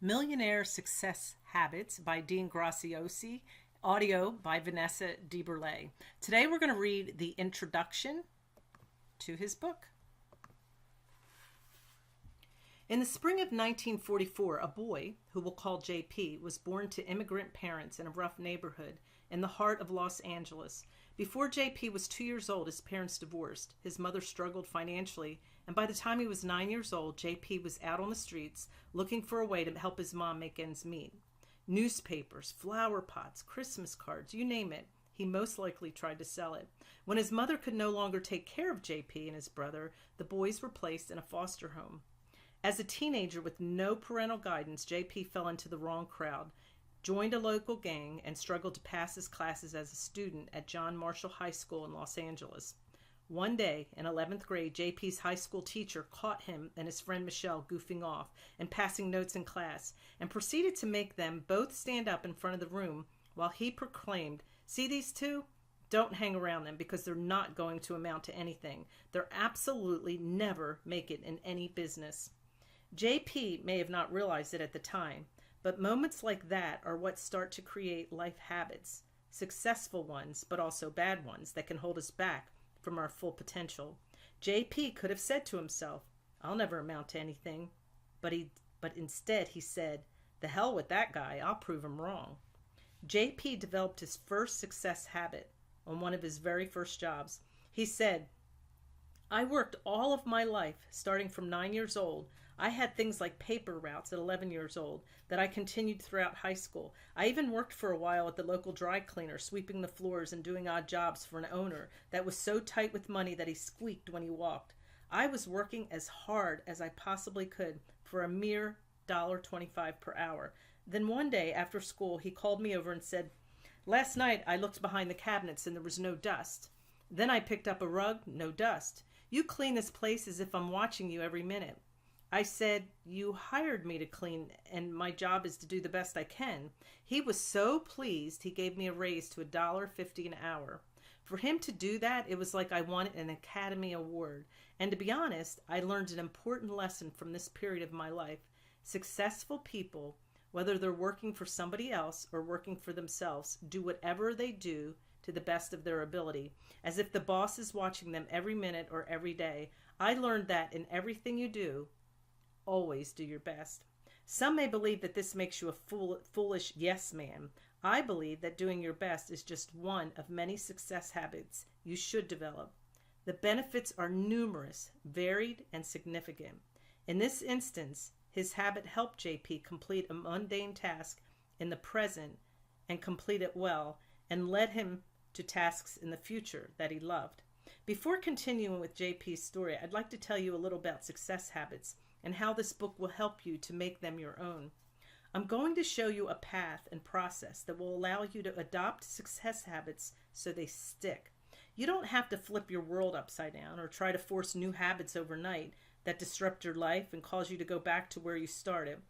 Millionaire Success Habits by Dean Graziosi, audio by Vanessa DeBurle. Today we're going to read the introduction to his book. In the spring of 1944, a boy, who we'll call JP, was born to immigrant parents in a rough neighborhood in the heart of Los Angeles. Before JP was 2 years old, his parents divorced. His mother struggled financially, and by the time he was 9 years old, JP was out on the streets looking for a way to help his mom make ends meet. Newspapers, flower pots, Christmas cards, you name it. He most likely tried to sell it. When his mother could no longer take care of JP and his brother, the boys were placed in a foster home. As a teenager with no parental guidance, JP fell into the wrong crowd, joined a local gang, and struggled to pass his classes as a student at John Marshall High School in Los Angeles. One day, in 11th grade, JP's high school teacher caught him and his friend Michelle goofing off and passing notes in class, and proceeded to make them both stand up in front of the room while he proclaimed, "See these two? Don't hang around them because they're not going to amount to anything. They'll absolutely never make it in any business." JP may have not realized it at the time, but moments like that are what start to create life habits, successful ones, but also bad ones that can hold us back from our full potential. JP could have said to himself, "I'll never amount to anything," but instead he said, "The hell with that guy, I'll prove him wrong." JP developed his first success habit on one of his very first jobs. He said, "I worked all of my life, starting from 9 years old. I had things like paper routes at 11 years old that I continued throughout high school. I even worked for a while at the local dry cleaner, sweeping the floors and doing odd jobs for an owner that was so tight with money that he squeaked when he walked. I was working as hard as I possibly could for a mere $1.25 per hour. Then one day after school, he called me over and said, 'Last night I looked behind the cabinets and there was no dust. Then I picked up a rug, no dust. You clean this place as if I'm watching you every minute.' I said, 'You hired me to clean, and my job is to do the best I can.' He was so pleased he gave me a raise to $1.50 an hour. For him to do that, it was like I won an Academy Award. And to be honest, I learned an important lesson from this period of my life. Successful people, whether they're working for somebody else or working for themselves, do whatever they do to the best of their ability, as if the boss is watching them every minute or every day. I learned that in everything you do, always do your best. Some may believe that this makes you a foolish yes man. I believe that doing your best is just one of many success habits you should develop. The benefits are numerous, varied, and significant. In this instance, his habit helped JP complete a mundane task in the present and complete it well, and led him to tasks in the future that he loved. Before continuing with JP's story, I'd like to tell you a little about success habits and how this book will help you to make them your own. I'm going to show you a path and process that will allow you to adopt success habits so they stick. You don't have to flip your world upside down or try to force new habits overnight that disrupt your life and cause you to go back to where you started.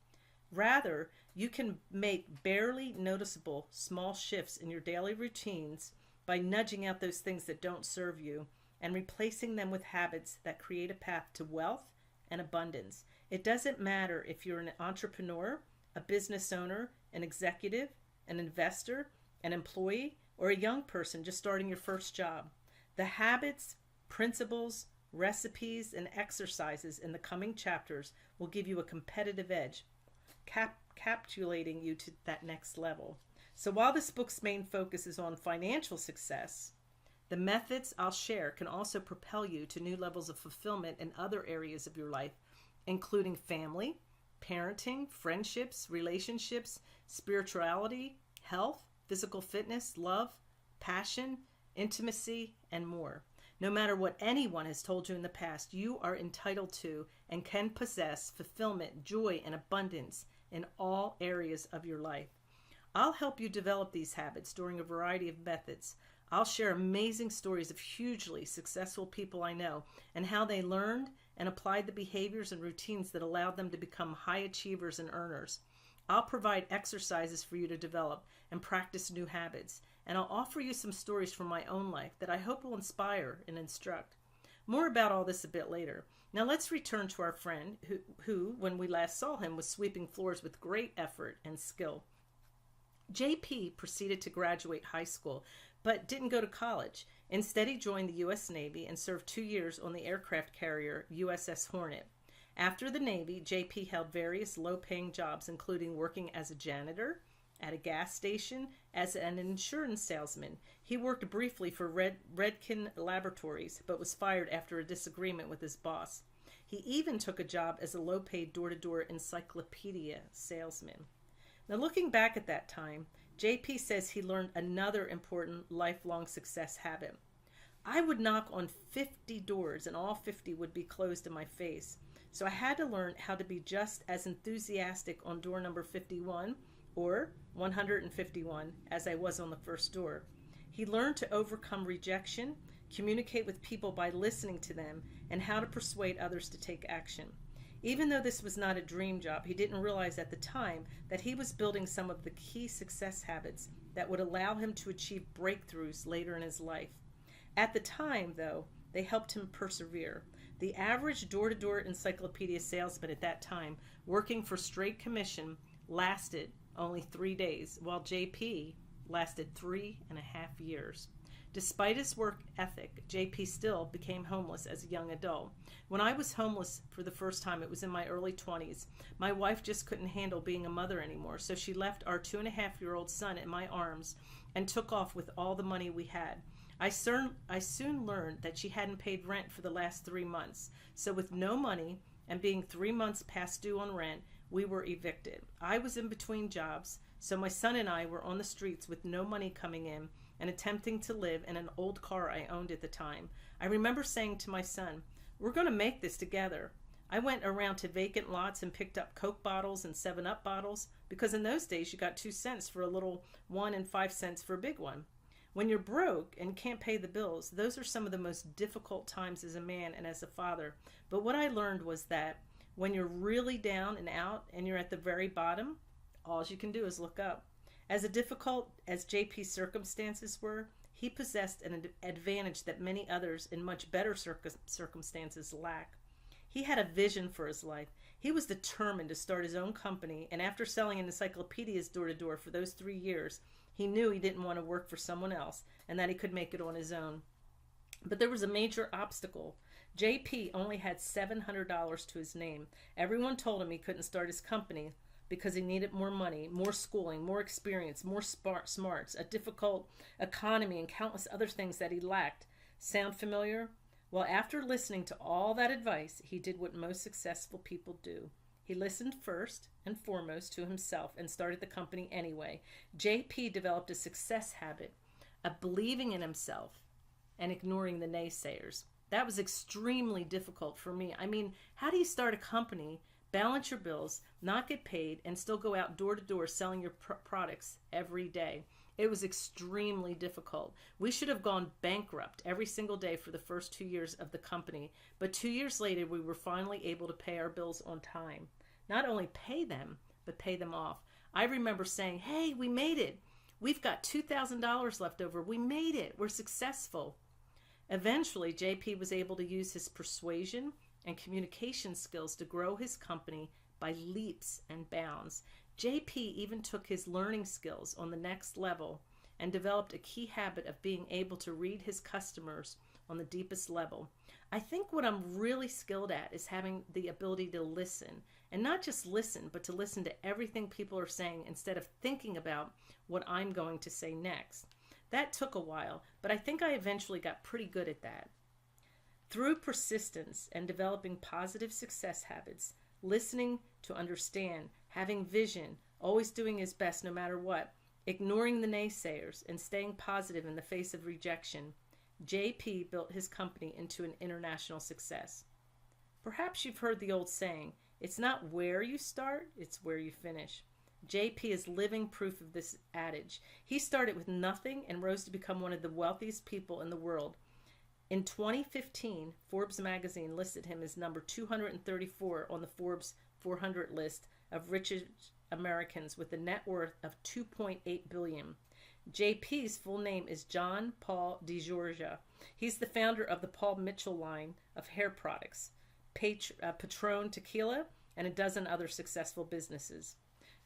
Rather, you can make barely noticeable small shifts in your daily routines by nudging out those things that don't serve you and replacing them with habits that create a path to wealth and abundance. It doesn't matter if you're an entrepreneur, a business owner, an executive, an investor, an employee, or a young person just starting your first job. The habits, principles, recipes, and exercises in the coming chapters will give you a competitive edge, capitulating you to that next level. So while this book's main focus is on financial success, the methods I'll share can also propel you to new levels of fulfillment in other areas of your life, including family, parenting, friendships, relationships, spirituality, health, physical fitness, love, passion, intimacy, and more. No matter what anyone has told you in the past, you are entitled to and can possess fulfillment, joy, and abundance in all areas of your life. I'll help you develop these habits during a variety of methods. I'll share amazing stories of hugely successful people I know and how they learned and applied the behaviors and routines that allowed them to become high achievers and earners. I'll provide exercises for you to develop and practice new habits, and I'll offer you some stories from my own life that I hope will inspire and instruct. More about all this a bit later. Now let's return to our friend who, when we last saw him, was sweeping floors with great effort and skill. JP proceeded to graduate high school, but didn't go to college. Instead, he joined the U.S. Navy and served 2 years on the aircraft carrier USS Hornet. After the Navy, JP held various low-paying jobs, including working as a janitor, at a gas station, as an insurance salesman. He worked briefly for Redken Laboratories, but was fired after a disagreement with his boss. He even took a job as a low-paid door-to-door encyclopedia salesman. Now, looking back at that time, JP says he learned another important lifelong success habit. I would knock on 50 doors and all 50 would be closed in my face. So I had to learn how to be just as enthusiastic on door number 51 or 151 as I was on the first door. He learned to overcome rejection, communicate with people by listening to them, and how to persuade others to take action. Even though this was not a dream job, he didn't realize at the time that he was building some of the key success habits that would allow him to achieve breakthroughs later in his life. At the time, though, they helped him persevere. The average door-to-door encyclopedia salesman at that time, working for straight commission, lasted only 3 days, while JP lasted 3.5 years. Despite his work ethic, JP still became homeless as a young adult. When I was homeless for the first time, it was in my early 20s. My wife just couldn't handle being a mother anymore, so she left our 2.5-year-old son in my arms and took off with all the money we had. I soon learned that she hadn't paid rent for the last 3 months, so with no money and being 3 months past due on rent, we were evicted. I was in between jobs, so my son and I were on the streets with no money coming in and attempting to live in an old car I owned at the time. I remember saying to my son, "We're going to make this together." I went around to vacant lots and picked up Coke bottles and 7-Up bottles, because in those days you got 2 cents for a little one and 5 cents for a big one. When you're broke and can't pay the bills, those are some of the most difficult times as a man and as a father. But what I learned was that when you're really down and out and you're at the very bottom, all you can do is look up. As difficult as JP's circumstances were, he possessed an advantage that many others in much better circumstances lack. He had a vision for his life. He was determined to start his own company, and after selling encyclopedias door to door for those 3 years, he knew he didn't want to work for someone else and that he could make it on his own. But there was a major obstacle. JP only had $700 to his name. Everyone told him he couldn't start his company because he needed more money, more schooling, more experience, more smarts, a difficult economy, and countless other things that he lacked. Sound familiar? Well, after listening to all that advice, he did what most successful people do. He listened first and foremost to himself and started the company anyway. JP developed a success habit of believing in himself and ignoring the naysayers. That was extremely difficult for me. I mean, how do you start a company, balance your bills, not get paid, and still go out door to door selling your products every day? It was extremely difficult. We should have gone bankrupt every single day for the first 2 years of the company, but 2 years later, we were finally able to pay our bills on time. Not only pay them, but pay them off. I remember saying, "Hey, we made it. We've got $2,000 left over. We made it. We're successful." Eventually, JP was able to use his persuasion and communication skills to grow his company by leaps and bounds. JP even took his learning skills on the next level and developed a key habit of being able to read his customers on the deepest level. I think what I'm really skilled at is having the ability to listen, and not just listen, but to listen to everything people are saying instead of thinking about what I'm going to say next. That took a while, but I think I eventually got pretty good at that. Through persistence and developing positive success habits, listening to understand, having vision, always doing his best no matter what, ignoring the naysayers, and staying positive in the face of rejection, JP built his company into an international success. Perhaps you've heard the old saying, it's not where you start, it's where you finish. JP is living proof of this adage. He started with nothing and rose to become one of the wealthiest people in the world. In 2015, Forbes magazine listed him as number 234 on the Forbes 400 list of Americans with a net worth of $2.8 billion. JP's full name is John Paul DeGiorgia. He's the founder of the Paul Mitchell line of hair products, Patron Tequila, and a dozen other successful businesses.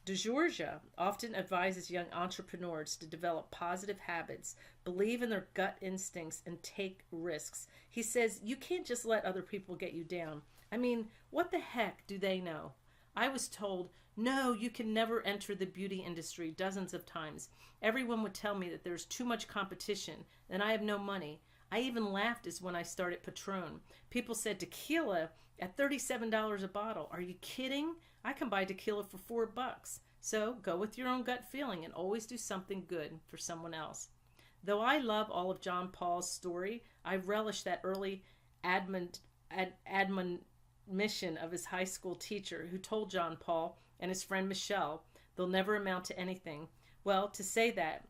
DeGiorgia often advises young entrepreneurs to develop positive habits, believe in their gut instincts, and take risks. He says, you can't just let other people get you down. I mean, what the heck do they know? I was told, no, you can never enter the beauty industry dozens of times. Everyone would tell me that there's too much competition and I have no money. I even laughed as when I started Patron. People said tequila at $37 a bottle. Are you kidding? I can buy tequila for $4. So go with your own gut feeling and always do something good for someone else. Though I love all of John Paul's story, I relish that early admonition of his high school teacher who told John Paul and his friend Michelle they'll never amount to anything. Well, to say that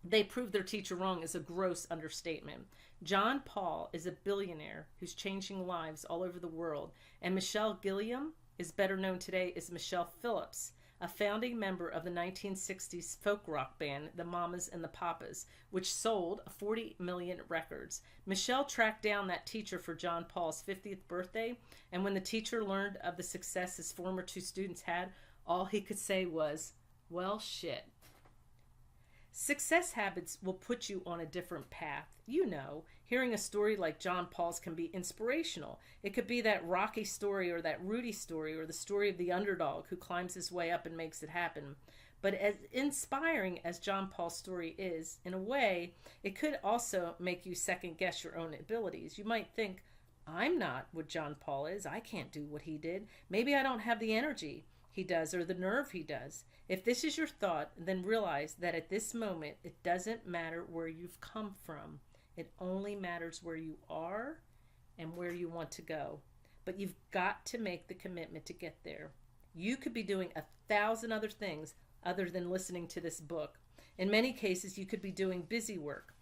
they proved their teacher wrong is a gross understatement. John Paul is a billionaire who's changing lives all over the world, and Michelle Gilliam is better known today as Michelle Phillips, a founding member of the 1960s folk rock band, the Mamas and the Papas, which sold 40 million records. Michelle tracked down that teacher for John Paul's 50th birthday, and when the teacher learned of the success his former two students had, all he could say was, well, shit. Success habits will put you on a different path. You know, hearing a story like John Paul's can be inspirational. It could be that Rocky story or that Rudy story or the story of the underdog who climbs his way up and makes it happen. But as inspiring as John Paul's story is, in a way, it could also make you second guess your own abilities. You might think, I'm not what John Paul is. I can't do what he did. Maybe I don't have the energy he does or the nerve he does. If this is your thought, then realize that at this moment, it doesn't matter where you've come from. It only matters where you are and where you want to go. But you've got to make the commitment to get there. You could be doing 1,000 other things other than listening to this book. In many cases, you could be doing busy work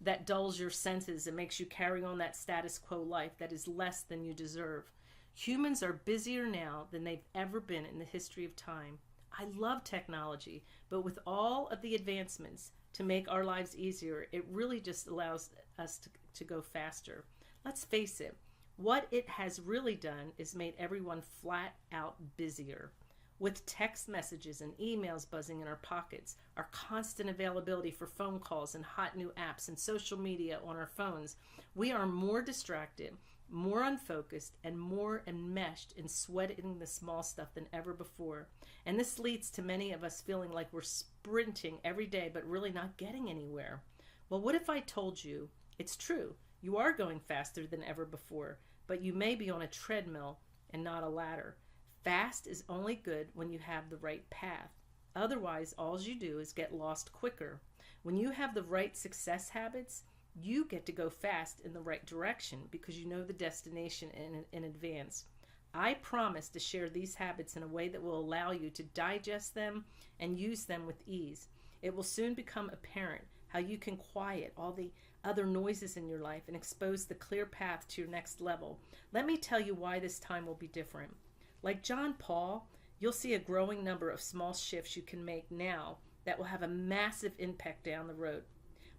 that dulls your senses and makes you carry on that status quo life that is less than you deserve. Humans are busier now than they've ever been in the history of time. I love technology, but with all of the advancements to make our lives easier, it really just allows us to go faster. Let's face it, what it has really done is made everyone flat out busier. With text messages and emails buzzing in our pockets, our constant availability for phone calls and hot new apps and social media on our phones, we are more distracted, more unfocused, and more enmeshed in sweating the small stuff than ever before. And this leads to many of us feeling like we're sprinting every day but really not getting anywhere. Well, what if I told you it's true? You are going faster than ever before, but you may be on a treadmill and not a ladder. Fast is only good when you have the right path. Otherwise, all you do is get lost quicker. When you have the right success habits, you get to go fast in the right direction because you know the destination in advance. I promise to share these habits in a way that will allow you to digest them and use them with ease. It will soon become apparent how you can quiet all the other noises in your life and expose the clear path to your next level. Let me tell you why this time will be different. Like John Paul, you'll see a growing number of small shifts you can make now that will have a massive impact down the road.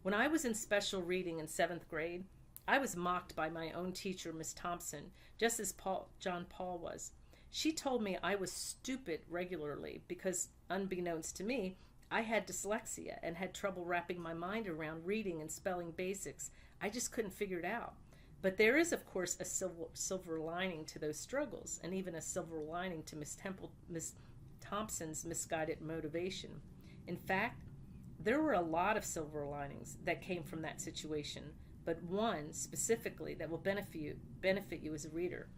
When I was in special reading in 7th grade, I was mocked by my own teacher, Miss Thompson, just as John Paul was. She told me I was stupid regularly because, unbeknownst to me, I had dyslexia and had trouble wrapping my mind around reading and spelling basics. I just couldn't figure it out. But there is, of course, a silver lining to those struggles, and even a silver lining to Miss Thompson's misguided motivation. In fact, there were a lot of silver linings that came from that situation, but one specifically that will benefit you as a reader.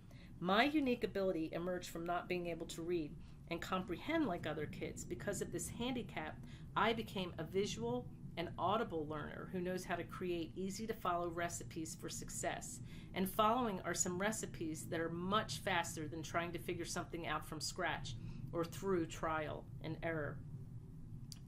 My unique ability emerged from not being able to read and comprehend like other kids. Because of this handicap, I became a visual and audible learner who knows how to create easy-to-follow recipes for success. And following are some recipes that are much faster than trying to figure something out from scratch or through trial and error.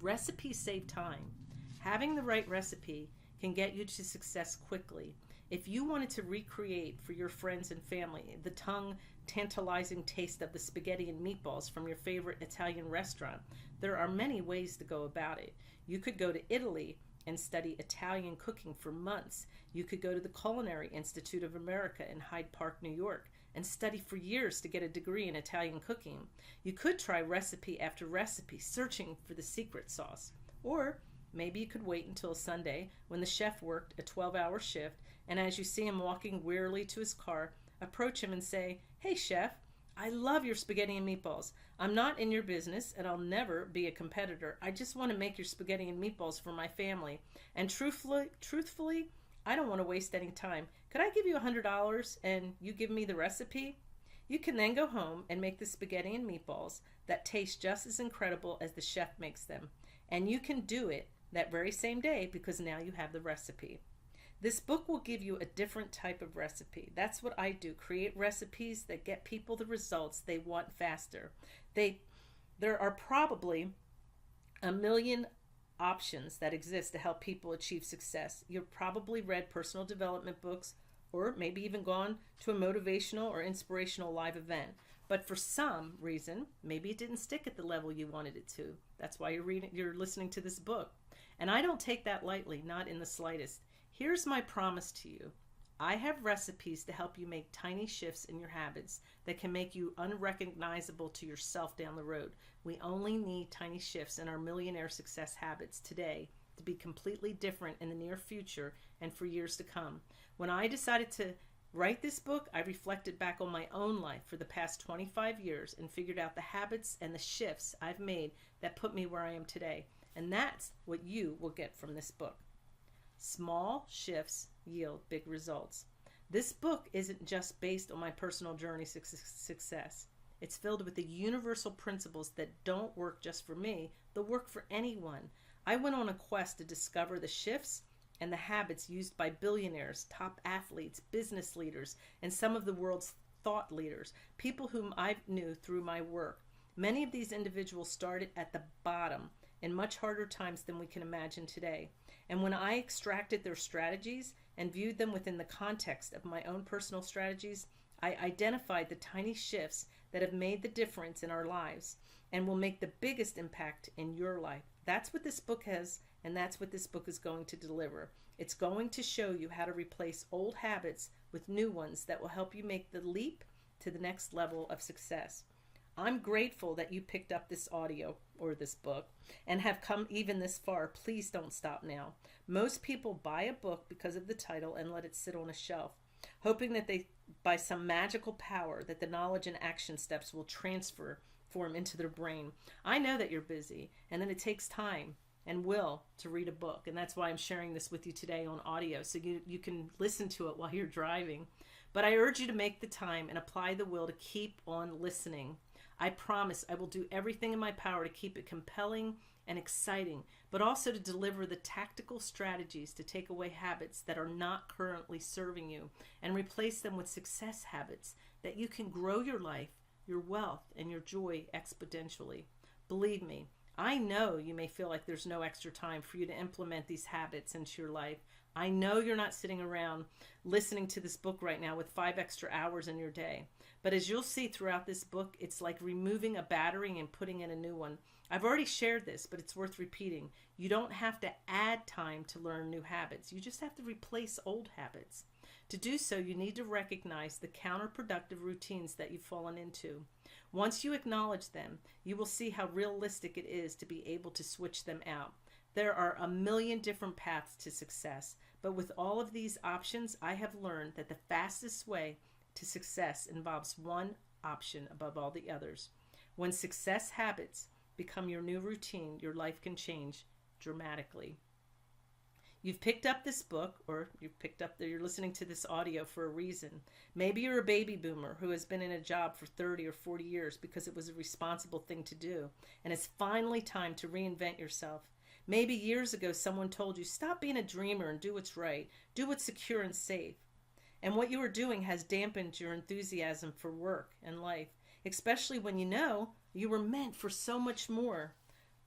Recipes save time. Having the right recipe can get you to success quickly. If you wanted to recreate for your friends and family the tongue tantalizing taste of the spaghetti and meatballs from your favorite Italian restaurant, there are many ways to go about it. You could go to Italy and study Italian cooking for months. You could go to the Culinary Institute of America in Hyde Park, New York, and study for years to get a degree in Italian cooking. You could try recipe after recipe, searching for the secret sauce. Or maybe you could wait until Sunday when the chef worked a 12-hour shift, and as you see him walking wearily to his car, approach him and say, "Hey chef, I love your spaghetti and meatballs. I'm not in your business and I'll never be a competitor. I just want to make your spaghetti and meatballs for my family. And truthfully, I don't want to waste any time. Could I give you $100 and you give me the recipe?" You can then go home and make the spaghetti and meatballs that taste just as incredible as the chef makes them. And you can do it that very same day because now you have the recipe. This book will give you a different type of recipe. That's what I do, create recipes that get people the results they want faster. There are probably a million options that exist to help people achieve success. You've probably read personal development books or maybe even gone to a motivational or inspirational live event. But for some reason, maybe it didn't stick at the level you wanted it to. That's why you're listening to this book. And I don't take that lightly, not in the slightest. Here's my promise to you. I have recipes to help you make tiny shifts in your habits that can make you unrecognizable to yourself down the road. We only need tiny shifts in our millionaire success habits today to be completely different in the near future and for years to come. When I decided to write this book, I reflected back on my own life for the past 25 years and figured out the habits and the shifts I've made that put me where I am today. And that's what you will get from this book. Small shifts yield big results. This book isn't just based on my personal journey to success. It's filled with the universal principles that don't work just for me, they'll work for anyone. I went on a quest to discover the shifts and the habits used by billionaires, top athletes, business leaders, and some of the world's thought leaders, people whom I knew through my work. Many of these individuals started at the bottom in much harder times than we can imagine today. And when I extracted their strategies and viewed them within the context of my own personal strategies, I identified the tiny shifts that have made the difference in our lives and will make the biggest impact in your life. That's what this book has, and that's what this book is going to deliver. It's going to show you how to replace old habits with new ones that will help you make the leap to the next level of success. I'm grateful that you picked up this audio or this book and have come even this far. Please don't stop now. Most people buy a book because of the title and let it sit on a shelf, hoping that by some magical power, that the knowledge and action steps will transform into their brain. I know that you're busy and that it takes time and will to read a book. And that's why I'm sharing this with you today on audio, so you can listen to it while you're driving. But I urge you to make the time and apply the will to keep on listening. I promise I will do everything in my power to keep it compelling and exciting, but also to deliver the tactical strategies to take away habits that are not currently serving you and replace them with success habits that you can grow your life, your wealth, and your joy exponentially. Believe me, I know you may feel like there's no extra time for you to implement these habits into your life. I know you're not sitting around listening to this book right now with 5 extra hours in your day. But as you'll see throughout this book, it's like removing a battery and putting in a new one. I've already shared this, but it's worth repeating. You don't have to add time to learn new habits. You just have to replace old habits. To do so, you need to recognize the counterproductive routines that you've fallen into. Once you acknowledge them, you will see how realistic it is to be able to switch them out. There are a million different paths to success, but with all of these options, I have learned that the fastest way to success involves one option above all the others. When success habits become your new routine, your life can change dramatically. You've picked up this book, or you're listening to this audio for a reason. Maybe you're a baby boomer who has been in a job for 30 or 40 years because it was a responsible thing to do, and it's finally time to reinvent yourself. Maybe years ago someone told you, stop being a dreamer and do what's right. Do what's secure and safe. And what you are doing has dampened your enthusiasm for work and life, especially when you know you were meant for so much more.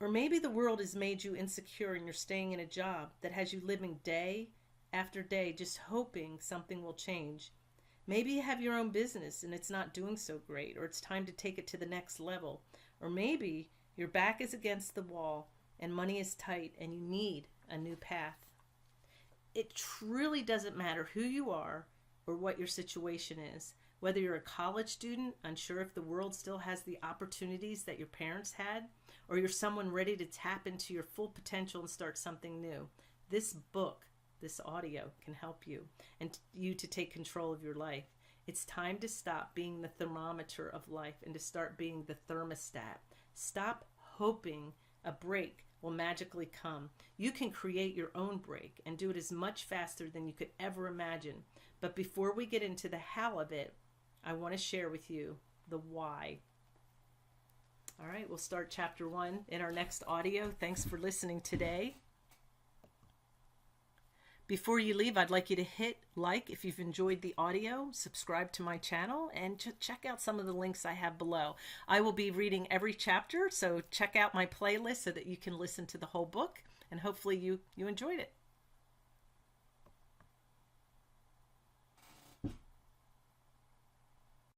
Or maybe the world has made you insecure and you're staying in a job that has you living day after day just hoping something will change. Maybe you have your own business and it's not doing so great, or it's time to take it to the next level. Or maybe your back is against the wall and money is tight and you need a new path. It truly doesn't matter who you are or what your situation is. Whether you're a college student, unsure if the world still has the opportunities that your parents had, or you're someone ready to tap into your full potential and start something new, this book, this audio can help you and you to take control of your life. It's time to stop being the thermometer of life and to start being the thermostat. Stop hoping a break will magically come. You can create your own break and do it as much faster than you could ever imagine. But before we get into the how of it, I want to share with you the why. All right, we'll start chapter 1 in our next audio. Thanks for listening today. Before you leave, I'd like you to hit like if you've enjoyed the audio, subscribe to my channel, and check out some of the links I have below. I will be reading every chapter, so check out my playlist so that you can listen to the whole book, and hopefully you enjoyed it.